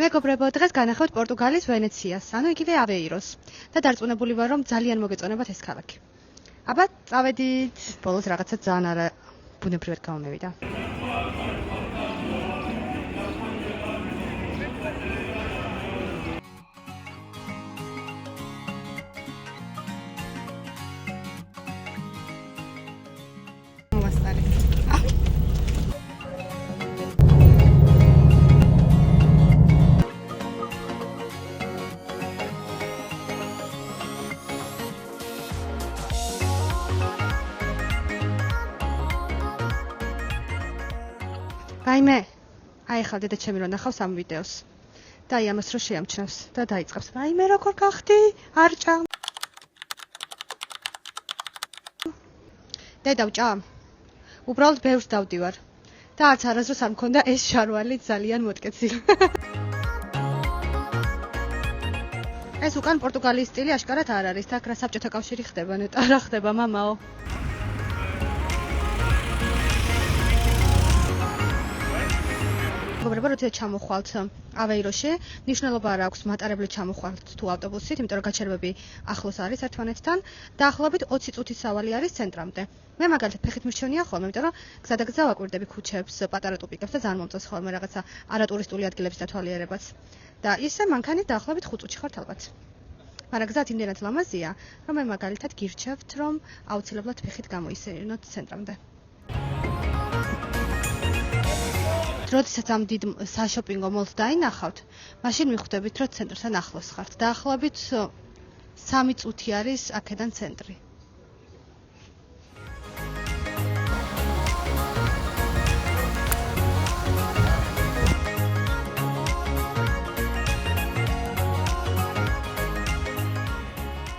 მეგობრებო, დღეს განახავთ პორტუგალის ვენეციას, ანუ იგივე ავეიროს. და დარწმუნებული ვარ, რომ ძალიან მოგეწონებათ ეს ქალაქი. აბა, წავედით. ბოლოს რაღაცა ძალიან არა ბუნებრივად გამომევიდა. რაიმე, აი ხალ დედა ჩემი რო ნახავს ამ ვიდეოს. და აი ამას რო შეამჩნევს და დაიწყებს. რაიმე როგორ გახდი? არჭა. დედა ვჭა. უბრალოდ ბევრს დავდივარ. და არც არასდროს არ მქონდა ეს შარვალი ძალიან მოტკეცილი. ეს უკან პორტუგალიის სტილი აშკარად არ არის. აქ რა საბჭოთა კავშირი ხდება, ნეტა რა ხდება, მამაო. მეგობრებო, როცა ჩამოხვალთ ავეიროში, ნიშნულობა არ აქვს მატარებლით ჩამოხვალთ თუ ავტობუსით, იმიტომ რომ გაჩერებები ახლოს არის ერთმანეთთან. დაახლოებით 20 წუთის სავალი არის ცენტრამდე. მე მაგალითად ფეხით მირჩევნია ხოლმე, იმიტომ რომ გზადაგზა ვაკვირდები ქუჩებს, პატარა ტუპიკებს და ძალიან მომწონს ხოლმე რაღაცა არატურისტული ადგილების დათვალიერებაც. და ისე მანქანით დაახლოებით 5 წუთში ხართ ალბათ. მაგრამ გზა იმდენად ლამაზია, რომ მე მაგალითად გირჩევთ, რომ აუცილებლად ფეხით გამოისერინოთ ცენტრამდე. როდესაც ამ დიდ საშოპინგო მოლს დაინახავთ, მაშინ მიხვდებით, რომ ცენტრთან ახლოს ხართ. დაახლოებით 3 წუთი არის აქედან ცენტრი.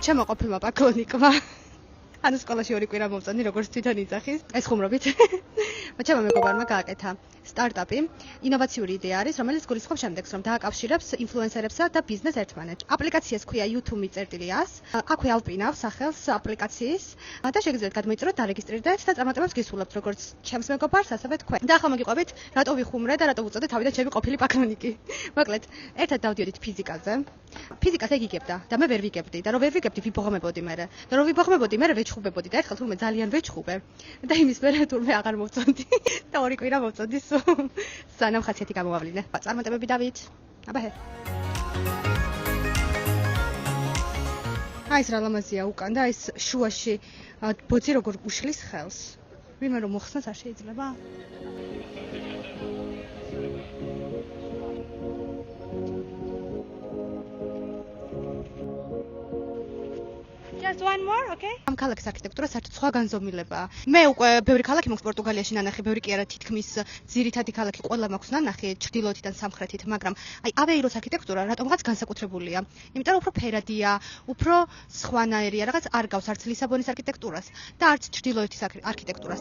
ჩემო ყოფილმა პაკლონიკმა ანუ სკოლაში 2 კვირა მომწონი, როგორც თვითონ იძახის. ეს ხუმრობით. ჩემო მეგობარმა გააკეთა სტარტაპი. ინოვაციური იდეა არის, რომელიც გულისხმობს შემდეგს, რომ დააკავშირებს ინფლუენსერებსა და ბიზნეს ერთმანეთს. აპლიკაციას ქვია YouTube-წერტილი-100. აქვე ავპინავ სახელს აპლიკაციის და შეგიძლიათ გადმოიწუროთ, დარეგისტრირდეთ და წარმატებებს გისურვებთ, როგორც ჩემს მეგობარს, ასევე თქვენ. და ახლა მოგიყვებით, რატო ვიხუმრე და რატო ვუწოდე თავიდან ჩემი ყოფილი პაკლონიკი. მოკლედ, ერთად დავდიოდით ფიზიკაზე. ფიზიკას ეგ იგებდა და მე ვერ ვიგებდი და რომ ვერ ვიგებდი, ვიბოღმებოდი მე. და რომ ვიბოღმებოდი, მე ვეჩხუბებოდი და ერთხელ თურმე ძალიან ვეჩხუბე და იმის მერე თურმე აღარ მოვწონდი და 2 კვირა მოვწონდი სანამ ხასიათი გამოვავლინე. წარმატებები დავით. აბა ჰე. აი ეს რა ლამაზია უკან და ეს შუაში ბოძი როგორ უშლის ხელს. ვინმე რომ მოხსნას არ შეიძლება? Just one more, okay? ამ ქალაქის არქიტექტურა საერთოდ სხვა განზომილებაა. მე უკვე ბევრი ქალაქი მაქვს პორტუგალიაში ნანახი, ბევრი კი არა თითქმის ძირითადი ქალაქი ყველა მაქვს ნანახი ჩრდილოეთიდან სამხრეთით, მაგრამ აი ავეიროს არქიტექტურა რატომღაც განსაკუთრებულია. იმიტომ რომ უფრო ფერადია, უფრო სხვანაირია, რაღაც არ გავს არც ლისაბონის არქიტექტურას და არც ჩრდილოეთის არქიტექტურას.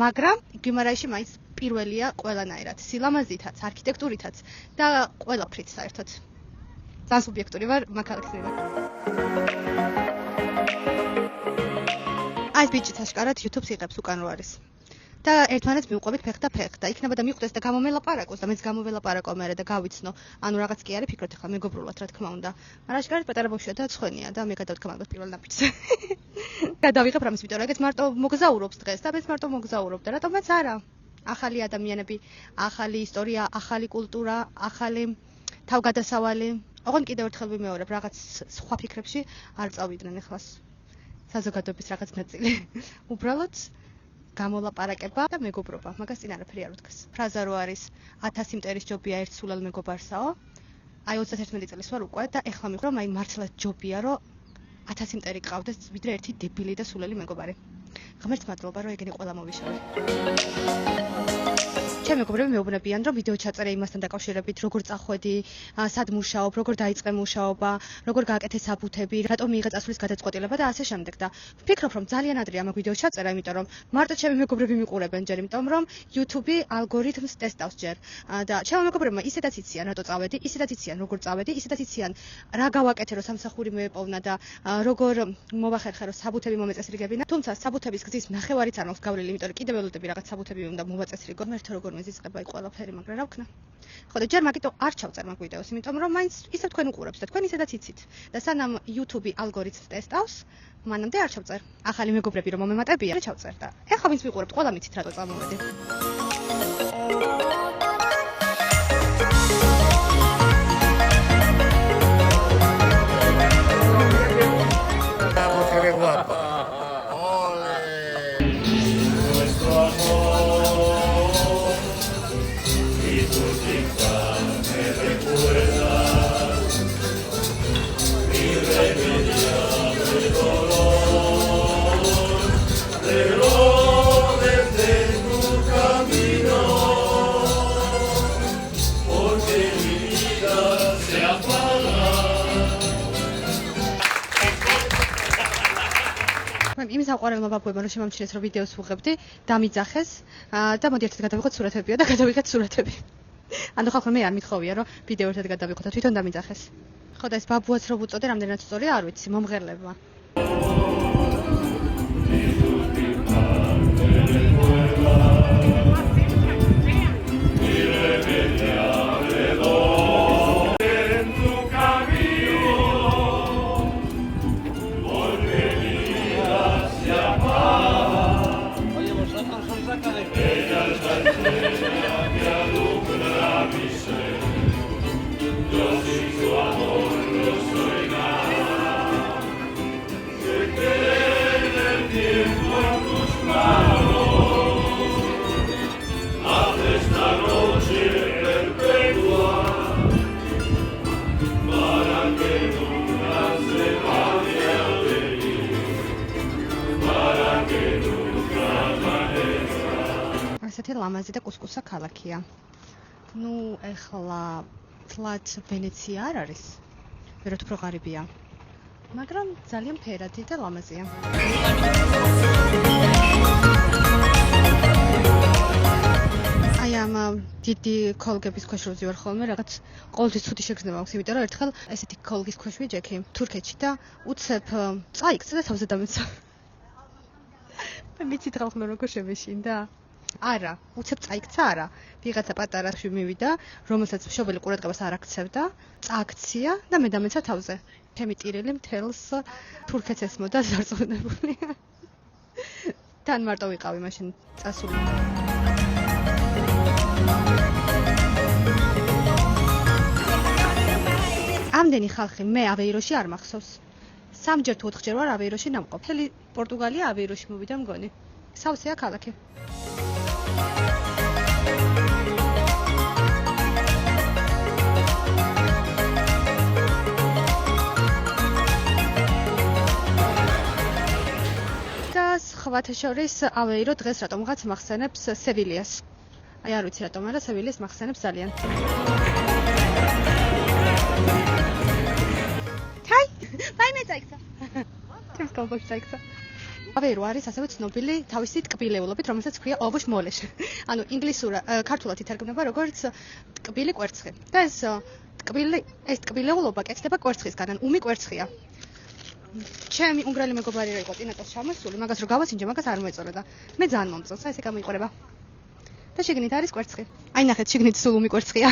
მაგრამ გიმარაიში მაინც პირველია ყველანაირად, სილამაზითაც, არქიტექტურითაც და ყველაფრით საერთოდ. ძალიან სუბიექტური ვარ მაგალითად. აი ეს ბიჭიც აშკარად YouTube-ს იღებს უკან რო არის. და ერთმანეთს მივყვებით ფეხ და ფეხ და იქნება და მიხვდეს და გამომელაპარაკოს და მეც გამოველაპარაკო მე და გავიცნო. ანუ რაღაც კი არის ფიქრობთ ახლა მეგობრულად რა თქმა უნდა. მაგრამ აშკარად პატარა ბავშვია და ცხენია და მე გადავთქმა პირველ ნაფიჩს. გადავიღებ რამის, იმიტომ რომ ეგეც მარტო მოგზაურობს დღეს და მეც მარტო მოგზაურობ და რატომაც არა. ახალი ადამიანები, ახალი ისტორია, ახალი კულტურა, ახალი თავგადასავალი. ოღონდ კიდევ ერთხელ ვიმეორებ, რაღაც სხვა ფიქრებში არ წავიდნენ ეხლას. საზოგადოების რაღაც ნაწილი. უბრალოდ გამოლაპარაკება და მეგობრობა. მაგას წინ არაფერი არ უთქს. ფრაზა რო არის 1000 მტერის ჯობია ერთ სულელ მეგობარსაო. აი 31 წელს ვარ უკვე და ეხლა მივხვდი რომ აი მართლა ჯობია რომ 1000 მტერი გყავდეს ვიდრე ერთი დებილი და სულელი მეგობარი. ღმერთს მადლობა რომ ეგენი ყველა მოვიშალე. ჩემი მეგობრები მეუბნებიან, რომ ვიდეო ჩაწერა იმასთან დაკავშირებით, როგორ წახვედი, სად მუშაობ, როგორ დაიწყე მუშაობა, როგორ გააკეთე საბუთები, რატომ მიიღე წასვლის გადაწყვეტილება და ასე შემდეგ და ვფიქრობ, რომ ძალიან ადრეა მაგ ვიდეოს ჩაწერა, იმიტომ რომ მარტო ჩემი მეგობრები მიყურებენ ჯერ, იმიტომ რომ YouTube ალგორითმს ტესტავს ჯერ და ჩემი მეგობრებმა ისედაც იციან, რატო წავედი, ისედაც იციან, როგორ წავედი, ისედაც იციან, რა გავაკეთე, რომ სამსახური მეეპოვნა და როგორ მოვახერხე, რომ საბუთები მომეწესრიგებინა. თუმცა საბუთების გზის ნახევარიც არ მაქვს გავლილი, იმიტომ რომ კიდევ ველოდები რაღაც საბუთები უნდა მოვაწესრიგო. მერტო როგორ მეზიწყება იქ ყველაფერი, მაგრამ რა ვქნა. ხო და ჯერ მაგიტო არ ჩავწერ მაგ ვიდეოს, იმიტომ რომ მაინც ისევ თქვენ უყურებთ და თქვენ ისედაც იცით. და სანამ YouTube ალგორითმს ტესტავს, მანამდე არ ჩავწერ. ახალი მეგობრები რომ მომემატებია, ჩავწერ და ეხლა ვინც ვიყურებთ, ყველა მიცით რატო წამოვედი. იმის აყვარელმა ბაბუებმა რომ შემამჩნიეს რომ ვიდეოს ვუღებდი, დამიძახეს და მოდი ერთად გადავიღოთ სურათებია და გადავიღეთ სურათები. ანუ ხალხმა მე არ მithოვია რომ ვიდეო ერთად გადავიღოთ და თვითონ დამიძახეს. ხო და ეს ბაბუაც რო ვუწოდე, რამდენად სწორია არ ვიცი, მომღერლებმა. ასეთი ლამაზი და კუსკუსა ქალაქია. ნუ ეხლა თლად ვენეცია არ არის. ვეროთ უფრო ღარიბია. მაგრამ ძალიან ფერადი და ლამაზია. აი ამ დიდი კოლგების ქვეშ რო ვზივარ ხოლმე, რაღაც ყოველთვის ცუდი შეგრძნება მაქვს, იმიტომ რომ ერთხელ ესეთი კოლგის ქვეშ ვიჯექი თურქეთში და უცებ წაიქცა და თავზე დამეცა. მე მიცით ხალხმა როგორ შემეშინდა? არა, უცებ წაიქცა არა. ვიღაცა პატარაში მივიდა, რომელსაც მშობელი ყურადღებას არ აქცევდა, წააქცია და მე დამეცა თავზე. ჩემი ტირილი მთელს თურქეთს ესმოდა ზარწმუნებული. თან მარტო ვიყავი მაშინ წასული. ამდენი ხალხი მე ავეიროში არ მახსოვს. 3ჯერ თუ 4ჯერ ვარ ავეიროში ნამყოფ. მთელი პორტუგალია ავეიროში მოვიდა მგონი. სავსეა ქალაქი. და სხვათა შორის ავეირო დღეს რატომღაც მახსენებს სევილიას. აი არ ვიცი რატომ, მაგრამ სევილიას მახსენებს ძალიან. ჰაი, მე წაიქცა. ჩემს კალბოში წაიქცა. ავეირო არის ასევე ცნობილი თავისი ტკბილეულობით, რომელსაც ქვია ოვოშ მოლეშ. ანუ ქართულად ითარგმნება როგორც ტკბილი კვერცხი. და ეს ტკბილეულობა კეთდება კვერცხისგან, ან უმი კვერცხია. ჩემი უნგრელი მეგობარი რო იყო ტინატოს ჩამოსული, მაგას რო გავასინჯე, მაგას არ მოეწონა და მე ძალიან მომწონს, აი ესე გამოიყურება. და შიგნით არის კვერცხი. აი ნახეთ, შიგნით სულ უმი კვერცხია.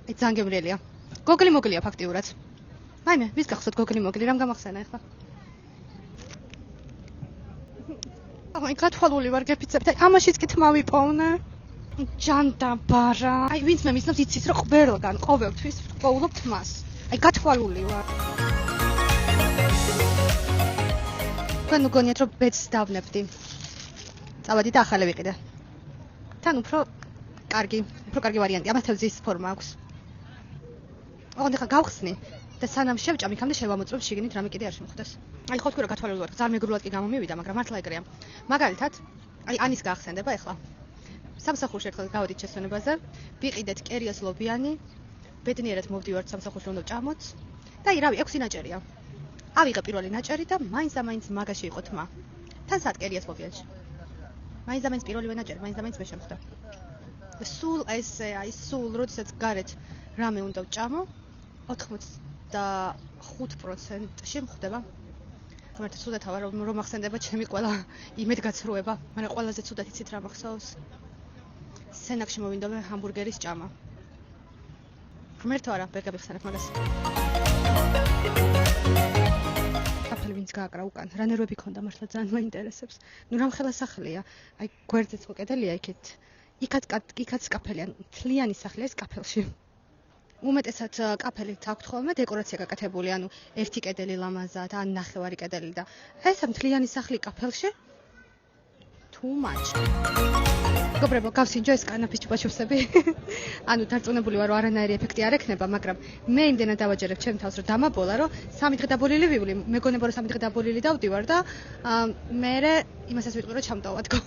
აი ძალიან გემრიელია. გოგლი მოგლია ფაქტიურად. მაიმე, ვის გახსოვთ გოგლი მოგლი, რამ გამახსენა ახლა? აი გათვალული ვარ გეფიცებით. აი ამაშიც კი თმა ვიპოვნე. ჯანდაბარა. აი ვინც მე მისნობს იცის რომ ყველგან ყოველთვის ვყოულობ თმას. აი გათვალული ვარ. თქვენ მგონიათ რომ ბედს დავნებდი. წავედი და ახალი ვიყიდე. თან უფრო კარგი ვარიანტი. ამას თავზის ფორმა აქვს. ოღონდ ხა გავხსნი და სანამ შევჭამ იქამდე შევამოწმებ შიგნით რამე კიდე არ შემოხდეს. აი ხო თქვი რომ გათვალებული ვარ, ძალიან მეგრულად კი გამომივიდა, მაგრამ მართლა ეგრეა. მაგალითად, აი ანის გაახსენდება ახლა. სამსახურში ერთხელ გავედით შესვენებაზე, ვიყიდეთ კერიას ლობიანი, ბედნიერად მოვდივართ სამსახურში უნდა ჭამოთ და რავი, 6 ნაჭერია. ავიღე პირველი ნაჭერი და მაინც მაგაში იყო თმა. თან სად კერიას ლობიანში. მაინც პირველივე ნაჭერი, მაინც მე შემხვდა. სულ სულ როდესაც გარეთ რამე უნდა ვჭამო, 85%-ში მხვდება. მართლა ცუდათა ვარ, რომ ახსენდება ჩემი ყველა იმედგაცრუება, მაგრამ ყველაზე ცუდად იცით რა მახსოვს? სენაკში მოვინდომე ჰამბურგერის ჭამა. ღმერთო არა, ვერ გაბიხსენებ მაგას. კაფელი ვინც გააკრა უკან, რა ნერვები ქონდა მართლა ძალიან მაინტერესებს. ნუ რამ ხელასახლია, აი გვერდზეც ხო კედელია იქით. იქაც კაფელია, თლიანი სახლია ეს კაფელში. უმეტესად კაფელით აქვთ ხოლმე დეკორაცია გაკეთებული, ანუ ერთი კედელი ლამაზად, ან ნახევარი კედელი და ეს მთლიანი სახლი კაფელში too much. გობრებო, გავსინჯო ეს კანაფის ჩუპაჩუპსები. ანუ დარწმუნებული ვარ, რომ არანაირი ეფექტი არ ექნება, მაგრამ მე იმდენად დავაჯერებ ჩემ თავს, რომ დამაბოლა, რომ 3 დღე დაბოლილი ვივლი, მეგონება რომ 3 დღე დაბოლილი დავდივარ და მერე იმასაც ვიტყვი, რომ ჩამტოვა თქო.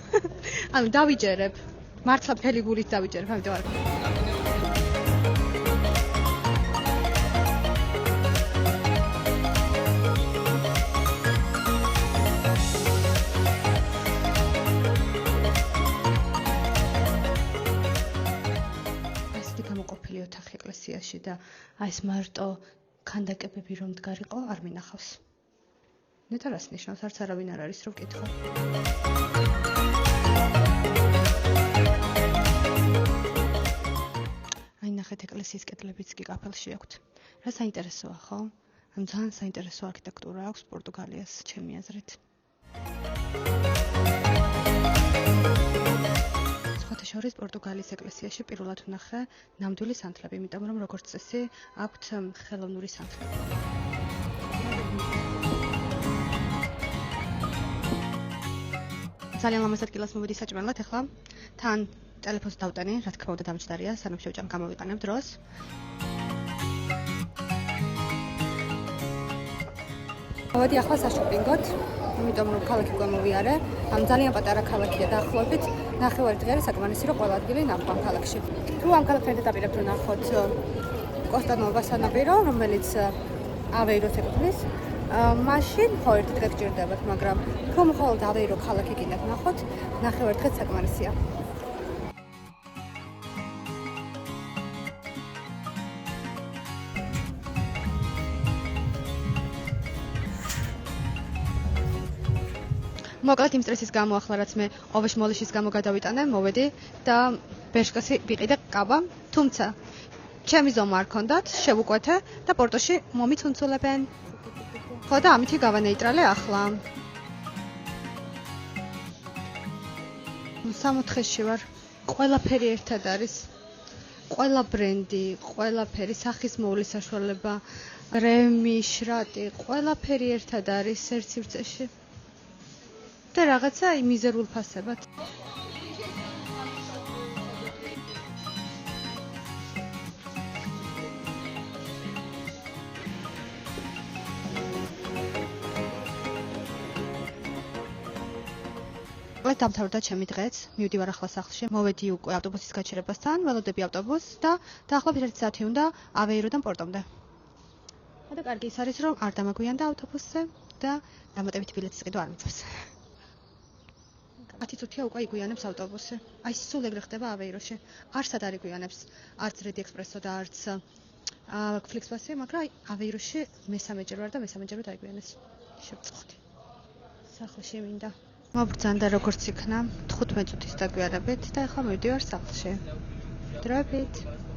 ანუ დავიჯერებ, მართლა მთელი გულით დავიჯერებ, ამიტომ არ ყოფილი ოთახი ეკლესიაში და აი ეს მარტო ქანდაკებები რომ მდგარიყო არ მინახავს. ნეტა რას ნიშნავს, არც არავინ არ არის რომ ვკითხო. აი ნახეთ ეკლესიის კედლებიც კი კაფელში აქვთ. რა საინტერესოა, ხო? ამ ძალიან საინტერესო არქიტექტურა აქვს პორტუგალიას, ჩემი აზრით. შორის პორტუგალიის ეკლესიაში პირველად ვნახე ნამდვილი სანთლები, იმიტომ რომ როგორც წესი აქვთ ხელოვნური სანთლები. ძალიან ლამაზ ადგილას მოვედი საჭმელად ახლა. თან ტელეფონს დავტანი, რა თქმა უნდა დამჯდარია, სანამ შევჭამ გამოვიყენებ დროს. მოვედი ახლა საშოპინგოთ. იმიტომ რომ ქალაქი გვამოვიარე, ამ ძალიან პატარა ქალაქია დაახლოებით 9 დღე არის საკმარისი რომ ყველა ადგილი ნახო ამ ქალაქში. თუ ამ ქალაქთან დაპირებთ რომ ნახოთ კოსტანოვას სანაპირო, რომელიც ავეიროს ეკუთვნის, მაშინ ხო ერთი დღე გჭირდებათ, მაგრამ თუ მხოლოდ ავეირო ქალაქი გინდათ ნახოთ, 9 დღე საკმარისია. მოკლედ იმ სტრესის გამო ახლა რაც მე ოვეშმოლიშის გამო გადავიტანე, მოვედი და ბერშკასი ვიყიდე კაბა, თუმცა ჩემი ზომა არ ქონდათ, შევუკვეთე და პორტოში მომიცუნცულებენ. ხო და ამითი გავანეიტრალე ახლა. 64-ში ვარ. ყველაფერი ერთად არის. ყველა ბრენდი, ყველაფერი სახის მოვლის საშუალება, რემი, შრატი, ყველაფერი ერთად არის ერთ სივრცეში. და რაღაცა მიზერულ ფასებად. დამთავრდა ჩემი დღეც, მივდივარ ახლა სახლში, მოვედი უკვე ავტობუსის გაჩერებასთან, ველოდები ავტობუსს და დაახლოებით 1 საათი უნდა ავეიროდან პორტომდე. და კარგი ის არის, რომ არ დამაგვიანდა ავტობუსზე და დამატებითი ბილეთის ყიდვა არ მიწევს. 10 წუთია უკვე იგვიანებს ავტობუსი. აი სულ ეგრე ხდება ავეიროში. არსად არ იგვიანებს, არც რედი ექსპრესო და არც ფლიქსბასი, მაგრამ აი ავეიროში მესამეჯერ ვარ და მესამეჯერ დაიგვიანეს. შევწყვეტი. სახლში მინდა. მობრძანდა როგორც იქნა 15 წუთის დაგვიანებით და ახლა მივდივარ სახლში. დროებით.